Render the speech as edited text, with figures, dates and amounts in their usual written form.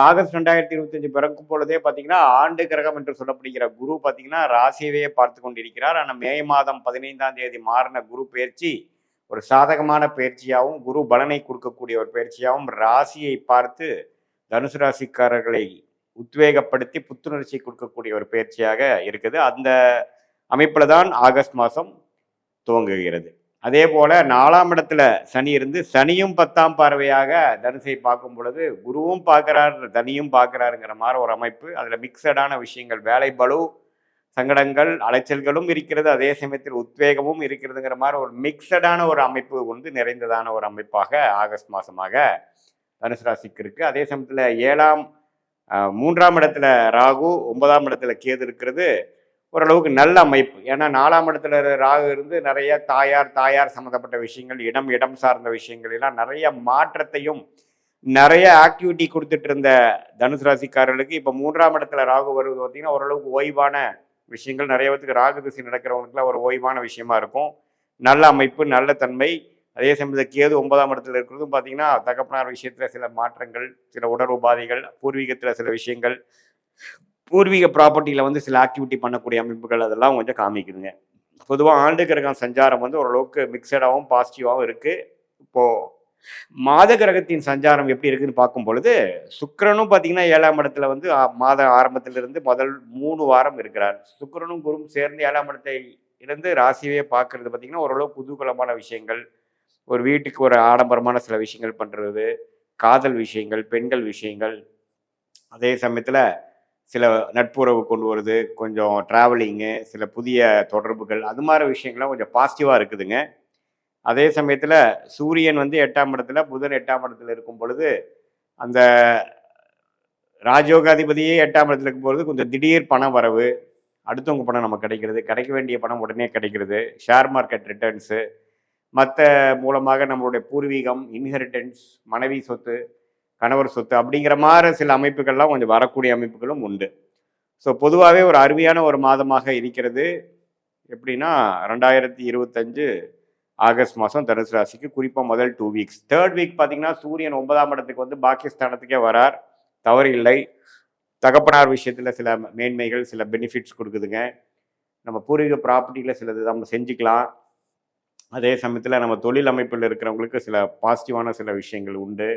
August 2025 பிறக்கும் பொழுதே பார்த்தீங்கன்னா, ஆண்டு கிரகம் என்று சொல்லப்படுகிற குரு பார்த்தீங்கன்னா, ராசியவே பார்த்து கொண்டிருக்கிறார். ஆனா மே மாதம் 15ஆம் தேதி மாறின குரு பெயர்ச்சி, ஒரு சாதகமான பெயர்ச்சியாவும், குரு பலனை கொடுக்கக்கூடிய ஒரு பெயர்ச்சியாவும், ராசியை பார்த்து தனுசு ராசிக்காரர்களை உத்வேகப்படுத்தி புத்துணர்ச்சி கொடுக்கக்கூடிய ஒரு பயிற்சியாக இருக்குது. அந்த அமைப்புல தான் ஆகஸ்ட் மாதம் துவங்குகிறது. அதே போல 4ஆம் இடத்துல சனி இருந்து, சனியும் 10ஆம் பார்வையாக தனுசை பார்க்கும் பொழுது, குருவும் பார்க்கிறார், சனியும் பார்க்கிறாருங்கிற மாதிரி ஒரு அமைப்பு. அதில் மிக்சடான விஷயங்கள், வேலை பளு, சங்கடங்கள், அலைச்சல்களும் இருக்கிறது. அதே சமயத்தில் உத்வேகமும் இருக்கிறதுங்கிற மாதிரி ஒரு மிக்சடான ஒரு அமைப்பு வந்து நிறைந்ததான ஒரு அமைப்பாக ஆகஸ்ட் மாதமாக தனுசு ராசிக்கு இருக்கு. அதே சமயத்தில் 3ஆம் இடத்துல ராகு, 9ஆம் இடத்துல கேது இருக்கிறது ஓரளவுக்கு நல்ல அமைப்பு. ஏன்னா 4ஆம் இடத்துல ராகு இருந்து நிறைய தாயார் சம்மந்தப்பட்ட விஷயங்கள், இடம் சார்ந்த விஷயங்கள் எல்லாம் நிறைய மாற்றத்தையும் நிறைய ஆக்டிவிட்டி கொடுத்துட்டு இருந்த தனுசு ராசிக்காரர்களுக்கு இப்போ 3ஆம் இடத்துல ராகு வருவது பார்த்தீங்கன்னா ஓரளவுக்கு ஓய்வான விஷயங்கள். நிறைய பேருக்கு ராகு திசை நடக்கிறவங்களுக்குலாம் ஒரு ஓய்வான விஷயமா இருக்கும். நல்ல அமைப்பு, நல்ல தன்மை. அதே சமயத்தில் கேது 9ஆம் இடத்துல இருக்கிறதும் பார்த்தீங்கன்னா தகப்பனார் விஷயத்தில் சில மாற்றங்கள், சில உடல் உபாதைகள், பூர்வீகத்தில் சில விஷயங்கள், பூர்வீக ப்ராப்பர்ட்டியில் வந்து சில ஆக்டிவிட்டி பண்ணக்கூடிய அமைப்புகள் அதெல்லாம் கொஞ்சம் காமிக்குதுங்க. பொதுவாக ஆண்டு கிரகம் சஞ்சாரம் வந்து ஓரளவுக்கு மிக்சடாகவும் பாசிட்டிவாகவும் இருக்குது. இப்போது மாத கிரகத்தின் சஞ்சாரம் எப்படி இருக்குன்னு பார்க்கும் பொழுது, சுக்கிரனும் பார்த்தீங்கன்னா 7ஆம் இடத்துல வந்து மாத ஆரம்பத்திலிருந்து முதல் 3 வாரம் இருக்கிறார். சுக்கிரனும் குருவும் சேர்ந்து 7ஆம் இடத்தை இருந்து ராசியவே பார்க்கறது பார்த்தீங்கன்னா ஓரளவு குதூகலமான விஷயங்கள், ஒரு வீட்டுக்கு ஒரு ஆடம்பரமான சில விஷயங்கள் பண்ணுறது, காதல் விஷயங்கள், பெண்கள் விஷயங்கள், அதே சமயத்தில் சில நட்புறவு கொண்டு வருது, கொஞ்சம் ட்ராவலிங்கு, சில புதிய தொடர்புகள், அது மாதிரி விஷயங்கள்லாம் கொஞ்சம் பாசிட்டிவாக இருக்குதுங்க. அதே சமயத்தில் சூரியன் வந்து 8ஆம் இடத்துல, புதன் 8ஆம் இடத்துல இருக்கும் பொழுது, அந்த ராஜயோகாதிபதியே 8ஆம் இடத்துல இருக்கும் பொழுது கொஞ்சம் திடீர் பண வரவு, அடுத்தவங்க பணம் நமக்கு கிடைக்கிறது, கிடைக்க வேண்டிய பணம் உடனே கிடைக்கிறது, ஷேர் மார்க்கெட் ரிட்டர்ன்ஸு, மற்ற மூலமாக நம்மளுடைய பூர்வீகம், இன்ஹெரிட்டன்ஸ், மனைவி சொத்து, கணவர் சொத்து அப்படிங்கிற மாதிரி சில அமைப்புகள்லாம் கொஞ்சம் வரக்கூடிய அமைப்புகளும் உண்டு. ஸோ பொதுவாகவே ஒரு அருமையான ஒரு மாதமாக இருக்கிறது. எப்படின்னா 2025 ஆகஸ்ட் மாதம் தனுசு ராசிக்கு குறிப்பாக முதல் 2 வீக்ஸ். 3rd வீக் பார்த்தீங்கன்னா சூரியன் 9ஆம் இடத்துக்கு வந்து பாக்கியஸ்தானத்துக்கே வரார், தவறு இல்லை. தகப்பனார் விஷயத்தில் சில மேன்மைகள், சில பெனிஃபிட்ஸ் கொடுக்குதுங்க. நம்ம பூர்வீக ப்ராப்பர்ட்டியில் சிலது நம்ம செஞ்சுக்கலாம். அதே சமயத்தில் நம்ம தொழில் அமைப்பில் இருக்கிறவங்களுக்கு சில பாசிட்டிவான சில விஷயங்கள் உண்டு.